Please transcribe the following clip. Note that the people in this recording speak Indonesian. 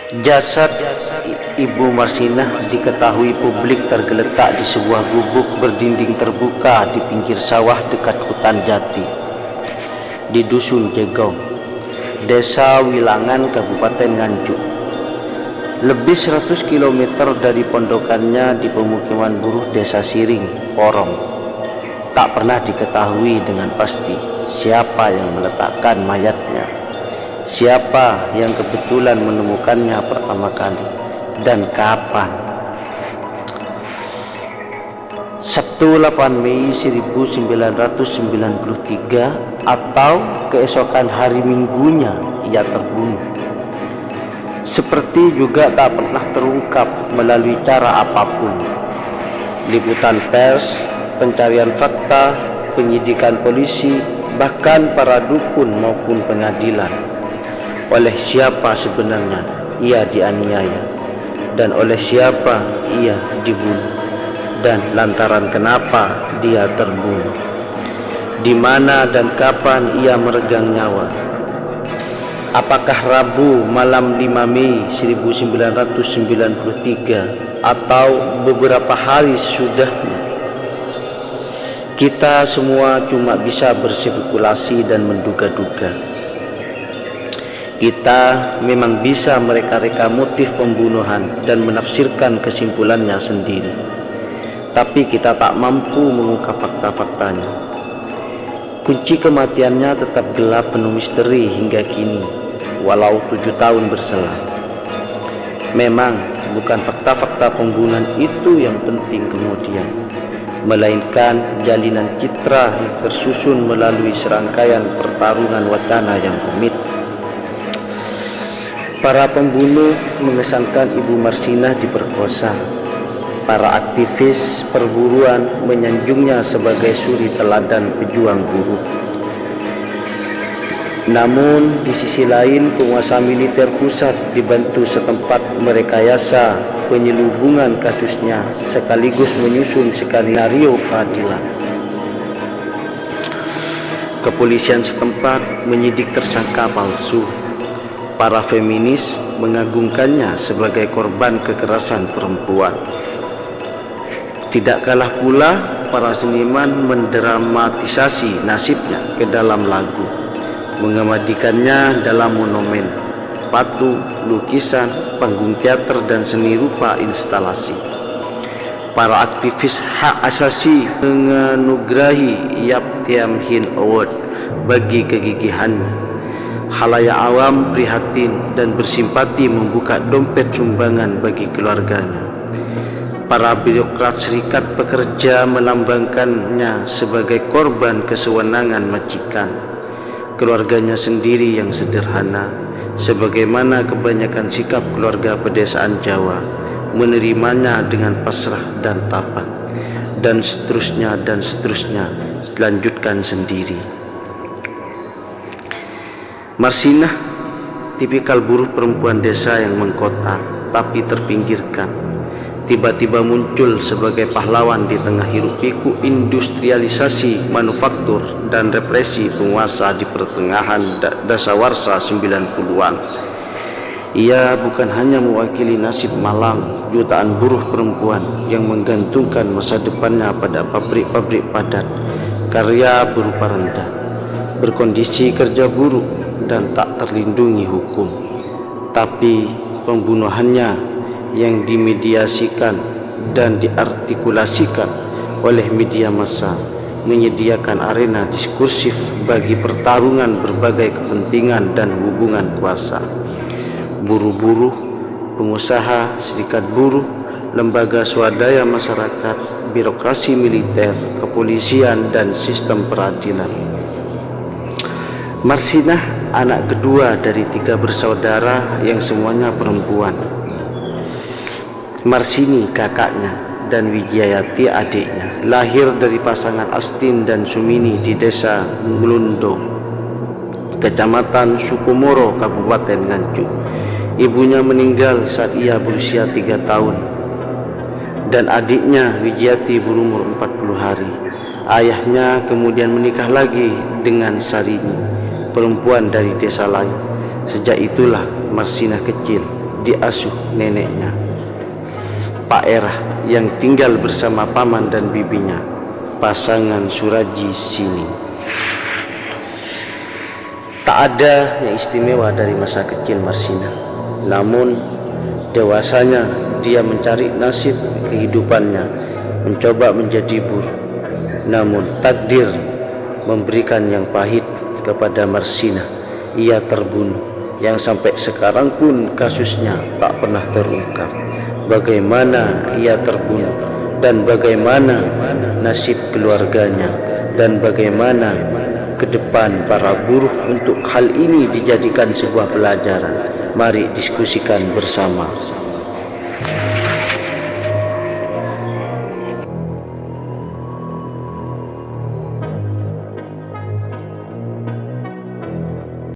Jasad Ibu Marsinah diketahui publik tergeletak di sebuah gubuk berdinding terbuka di pinggir sawah dekat hutan jati di Dusun Jegong, Desa Wilangan, Kabupaten Nganjuk. Lebih 100 km dari pondokannya di pemukiman buruh Desa Siring, Porong, tak pernah diketahui dengan pasti siapa yang meletakkan mayatnya, siapa yang kebetulan menemukannya pertama kali, dan kapan. Sabtu 8 Mei 1993 atau keesokan hari Minggunya ia terbunuh. Seperti juga tak pernah terungkap melalui cara apapun. Liputan pers, pencarian fakta, penyidikan polisi, bahkan para dukun maupun pengadilan. Oleh siapa sebenarnya ia dianiaya, dan oleh siapa ia dibunuh, dan lantaran kenapa dia terbunuh, di mana dan kapan ia meregang nyawa. Apakah Rabu malam 5 Mei 1993 atau beberapa hari sesudahnya? Kita semua cuma bisa berspekulasi dan menduga-duga. Kita memang bisa mereka-reka motif pembunuhan dan menafsirkan kesimpulannya sendiri, tapi kita tak mampu mengungkap fakta-faktanya. Kunci kematiannya tetap gelap penuh misteri hingga kini, walau 7 tahun berselang. Memang bukan fakta-fakta pembunuhan itu yang penting kemudian, melainkan jalinan citra yang tersusun melalui serangkaian pertarungan wacana yang rumit. Para pembunuh mengesankan Ibu Marsinah diperkosa. Para aktivis perburuan menyanjungnya sebagai suri teladan pejuang buruh. Namun di sisi lain, penguasa militer pusat dibantu setempat merekayasa penyelubungan kasusnya sekaligus menyusun skenario keadilan. Kepolisian setempat menyidik tersangka palsu. Para feminis mengagungkannya sebagai korban kekerasan perempuan. Tidak kalah pula, para seniman mendramatisasi nasibnya ke dalam lagu, mengamadikannya dalam monumen, patung, lukisan, panggung teater, dan seni rupa instalasi. Para aktivis hak asasi menganugerahi Yap Thiam Hien Award bagi kegigihannya. Khalayak awam prihatin dan bersimpati membuka dompet sumbangan bagi keluarganya. Para birokrat serikat pekerja melambangkannya sebagai korban kesewenangan majikan. Keluarganya sendiri yang sederhana, sebagaimana kebanyakan sikap keluarga pedesaan Jawa, menerimanya dengan pasrah dan tapat, dan seterusnya, selanjutkan sendiri. Marsinah tipikal buruh perempuan desa yang mengkota tapi terpinggirkan. Tiba-tiba muncul sebagai pahlawan di tengah hiruk-pikuk industrialisasi, manufaktur, dan represi penguasa di pertengahan dasawarsa 90-an. Ia bukan hanya mewakili nasib malang jutaan buruh perempuan yang menggantungkan masa depannya pada pabrik-pabrik padat, karya berupa rendah, berkondisi kerja buruk, dan tak terlindungi hukum. Tapi pembunuhannya yang dimediasikan dan diartikulasikan oleh media massa menyediakan arena diskursif bagi pertarungan berbagai kepentingan dan hubungan kuasa. Buruh-buruh, pengusaha, serikat buruh, lembaga swadaya masyarakat, birokrasi militer, kepolisian, dan sistem peradilan. Marsinah anak kedua dari 3 bersaudara yang semuanya perempuan. Marsini kakaknya dan Wijayati adiknya lahir dari pasangan Astin dan Sumini di desa Nglundo, Kecamatan Sukumoro, Kabupaten Nganjuk. Ibunya meninggal saat ia berusia 3 tahun dan adiknya Wijayati berumur 40 hari. Ayahnya kemudian menikah lagi dengan Sarini, perempuan dari desa lain. Sejak itulah Marsinah kecil diasuh neneknya, Pak Erah, yang tinggal bersama paman dan bibinya, pasangan Suraji Sining. Tak ada yang istimewa dari masa kecil Marsina, namun dewasanya dia mencari nasib kehidupannya, mencoba menjadi buruh. Namun takdir memberikan yang pahit kepada Marsina. Ia terbunuh, yang sampai sekarang pun kasusnya tak pernah terungkap. Bagaimana ia terbunuh, dan bagaimana nasib keluarganya, dan bagaimana ke depan para buruh untuk hal ini dijadikan sebuah pelajaran. Mari diskusikan bersama.